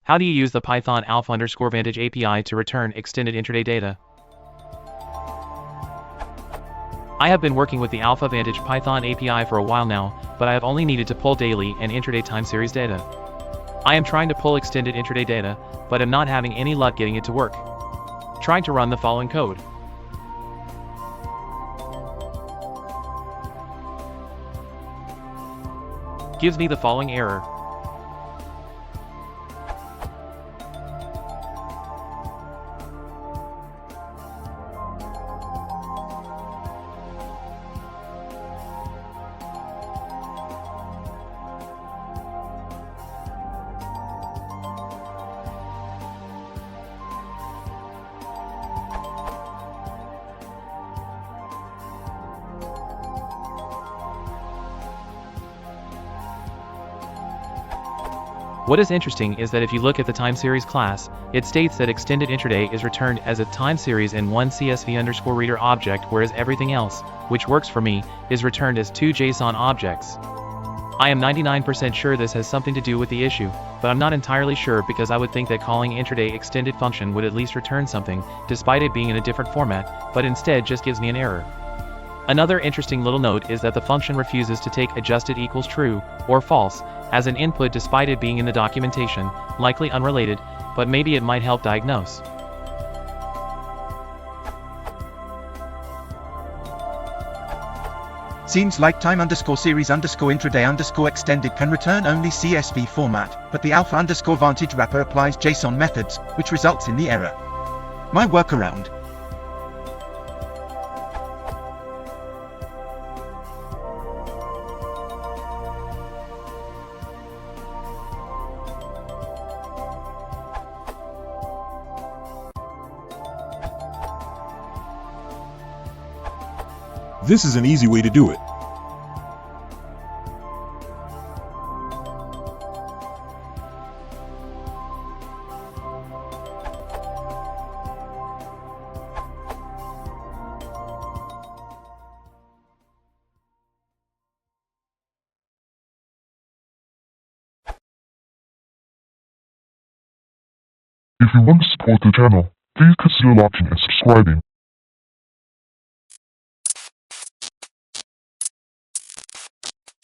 How do you use the Python alpha-vantage API to return extended intraday data? I have been working with the alpha-vantage Python API for a while now, but I have only needed to pull daily and intraday time series data. I am trying to pull extended intraday data, but am not having any luck getting it to work. Trying to run the following code. Gives me the following error. What is interesting is that if you look at the time series class, it states that extended intraday is returned as a time series in one csv_reader object, whereas everything else, which works for me, is returned as two JSON objects. I am 99% sure this has something to do with the issue, but I'm not entirely sure because I would think that calling intraday extended function would at least return something, despite it being in a different format, but instead just gives me an error. Another interesting little note is that the function refuses to take adjusted equals true or false as an input despite it being in the documentation, likely unrelated, but maybe it might help diagnose. Seems like time_series_intraday_extended can return only CSV format, but the alpha_vantage wrapper applies JSON methods, which results in the error. My workaround. This is an easy way to do it. If you want to support the channel, please consider liking and subscribing.